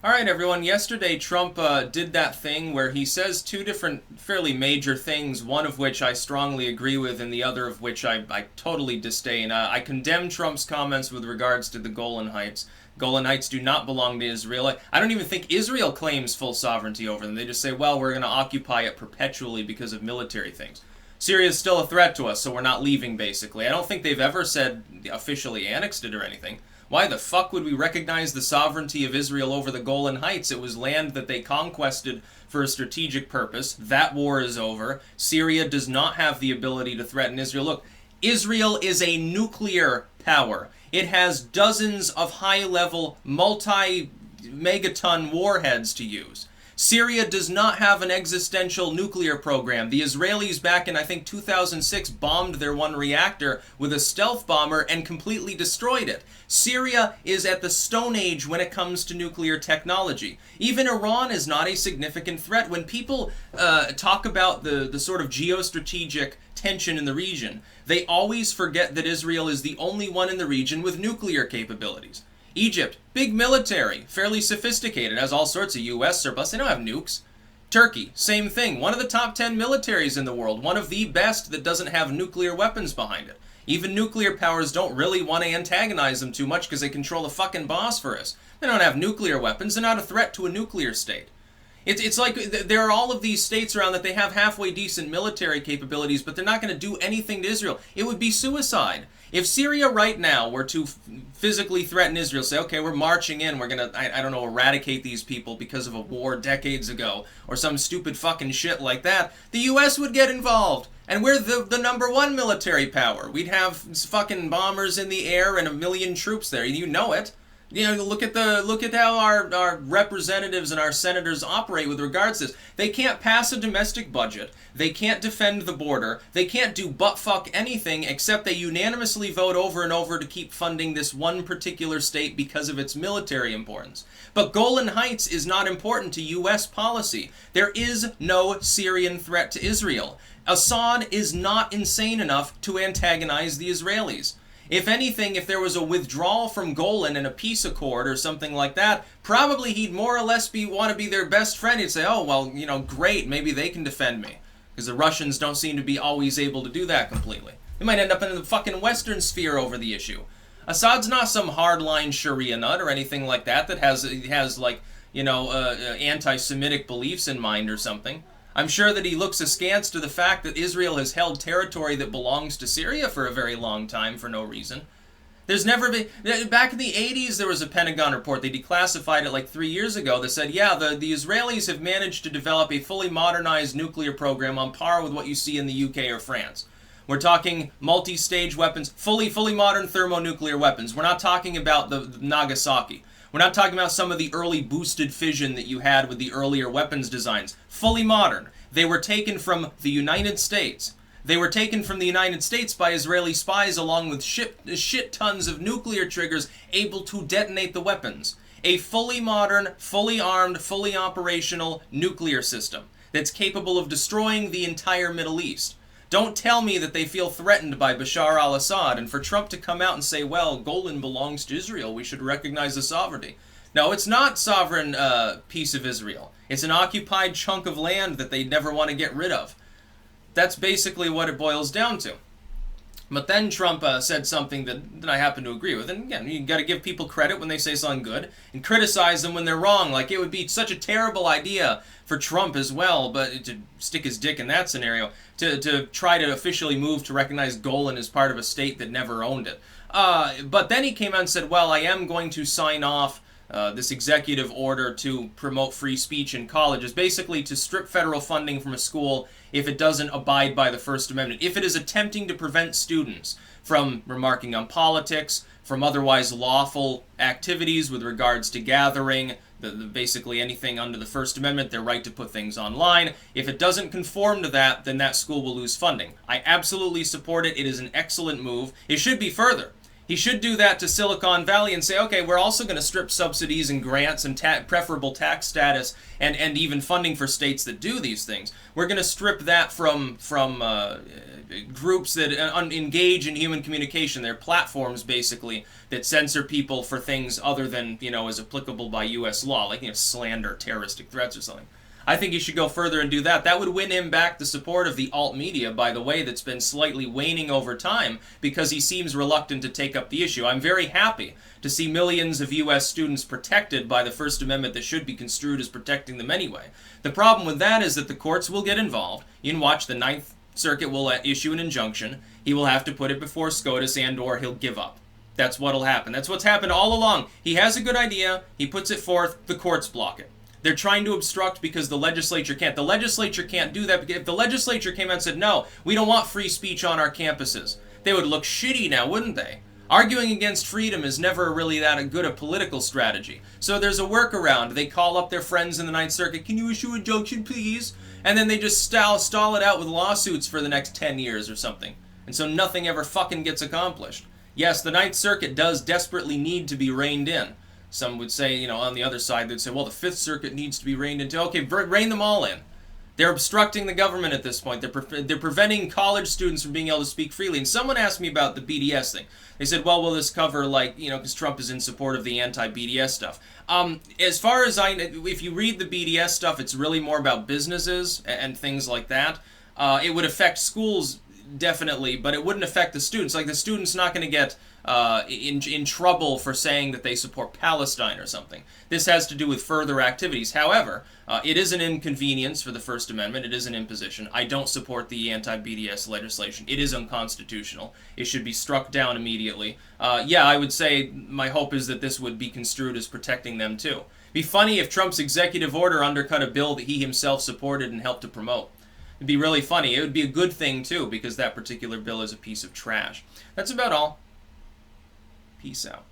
All right, everyone. Yesterday, Trump did that thing where he says two different fairly major things, one of which I strongly agree with and the other of which I totally disdain. I condemn Trump's comments with regards to the Golan Heights. Golan Heights do not belong to Israel. I don't even think Israel claims full sovereignty over them. They just say, well, we're going to occupy it perpetually because of military things. Syria is still a threat to us, so we're not leaving, basically. I don't think they've ever said officially annexed it or anything. Why the fuck would we recognize the sovereignty of Israel over the Golan Heights? It was land that they conquested for a strategic purpose. That war is over. Syria does not have the ability to threaten Israel. Look, Israel is a nuclear power. It has dozens of high-level, multi-megaton warheads to use. Syria does not have an existential nuclear program. The Israelis back in, I think, 2006 bombed their one reactor with a stealth bomber and completely destroyed it. Syria is at the Stone Age when it comes to nuclear technology. Even Iran is not a significant threat. When people talk about the sort of geostrategic tension in the region, they always forget that Israel is the only one in the region with nuclear capabilities. Egypt, big military, fairly sophisticated, has all sorts of U.S. surplus. They don't have nukes. Turkey, same thing. One of the top 10 militaries in the world. One of the best that doesn't have nuclear weapons behind it. Even nuclear powers don't really want to antagonize them too much because they control the fucking Bosphorus. They don't have nuclear weapons. They're not a threat to a nuclear state. It's like there are all of these states around that they have halfway decent military capabilities, but they're not going to do anything to Israel. It would be suicide. If Syria right now were to physically threaten Israel, say, okay, we're marching in, we're going to, I don't know, eradicate these people because of a war decades ago, or some stupid fucking shit like that, the U.S. would get involved. And we're the number one military power. We'd have fucking bombers in the air and 1 million troops there. You know it. You know, look at how our representatives and our senators operate with regards to this. They can't pass a domestic budget. They can't defend the border. They can't do buttfuck anything except they unanimously vote over and over to keep funding this one particular state because of its military importance. But Golan Heights is not important to U.S. policy. There is no Syrian threat to Israel. Assad is not insane enough to antagonize the Israelis. If anything, if there was a withdrawal from Golan and a peace accord or something like that, probably he'd more or less want to be their best friend. He'd say, oh, well, you know, great, maybe they can defend me. Because the Russians don't seem to be always able to do that completely. They might end up in the fucking Western sphere over the issue. Assad's not some hardline Sharia nut or anything like that has like, you know, anti-Semitic beliefs in mind or something. I'm sure that he looks askance to the fact that Israel has held territory that belongs to Syria for a very long time for no reason. There's never been... Back in the 80s, there was a Pentagon report. They declassified it like 3 years ago that said, yeah, the Israelis have managed to develop a fully modernized nuclear program on par with what you see in the UK or France. We're talking multi-stage weapons, fully modern thermonuclear weapons. We're not talking about the Nagasaki. We're not talking about some of the early boosted fission that you had with the earlier weapons designs. Fully modern. They were taken from the United States. They were taken from the United States by Israeli spies along with shit tons of nuclear triggers able to detonate the weapons. A fully modern, fully armed, fully operational nuclear system that's capable of destroying the entire Middle East. Don't tell me that they feel threatened by Bashar al-Assad, and for Trump to come out and say, well, Golan belongs to Israel, we should recognize the sovereignty. No, it's not sovereign piece of Israel. It's an occupied chunk of land that they never want to get rid of. That's basically what it boils down to. But then Trump said something that I happen to agree with. And again, you got to give people credit when they say something good and criticize them when they're wrong. Like, it would be such a terrible idea for Trump as well, but to stick his dick in that scenario, to try to officially move to recognize Golan as part of a state that never owned it. But then he came out and said, well, I am going to sign off this executive order to promote free speech in colleges, basically to strip federal funding from a school if it doesn't abide by the First Amendment, if it is attempting to prevent students from remarking on politics, from otherwise lawful activities with regards to gathering, basically anything under the First Amendment, their right to put things online. If it doesn't conform to that, then that school will lose funding. I absolutely support it. It is an excellent move. It should be further. He should do that to Silicon Valley and say, okay, we're also going to strip subsidies and grants and preferable tax status and even funding for states that do these things. We're going to strip that from groups that engage in human communication. They're platforms, basically, that censor people for things other than, as applicable by U.S. law, like, slander, terroristic threats or something. I think he should go further and do that. That would win him back the support of the alt media, by the way, that's been slightly waning over time because he seems reluctant to take up the issue. I'm very happy to see millions of U.S. students protected by the First Amendment that should be construed as protecting them anyway. The problem with that is that the courts will get involved. You can watch the Ninth Circuit will issue an injunction. He will have to put it before SCOTUS and/or he'll give up. That's what'll happen. That's what's happened all along. He has a good idea. He puts it forth. The courts block it. They're trying to obstruct because the legislature can't. The legislature can't do that because if the legislature came out and said, no, we don't want free speech on our campuses, they would look shitty now, wouldn't they? Arguing against freedom is never really that good a political strategy. So there's a workaround. They call up their friends in the Ninth Circuit, can you issue an injunction, please? And then they just stall it out with lawsuits for the next 10 years or something. And so nothing ever fucking gets accomplished. Yes, the Ninth Circuit does desperately need to be reined in. Some would say, on the other side, they'd say, well, the Fifth Circuit needs to be reined into. Okay, rein them all in. They're obstructing the government at this point. They're preventing college students from being able to speak freely. And someone asked me about the BDS thing. They said, well, will this cover, because Trump is in support of the anti-BDS stuff. As far as if you read the BDS stuff, it's really more about businesses and things like that. It would affect schools, definitely, but it wouldn't affect the students. Like, the student's not going to get in trouble for saying that they support Palestine or something. This has to do with further activities. However, it is an inconvenience for the First Amendment. It is an imposition. I don't support the anti-BDS legislation. It is unconstitutional. It should be struck down immediately. Yeah, I would say my hope is that this would be construed as protecting them too. It'd be funny if Trump's executive order undercut a bill that he himself supported and helped to promote. It'd be really funny. It would be a good thing too, because that particular bill is a piece of trash. That's about all. Peace out.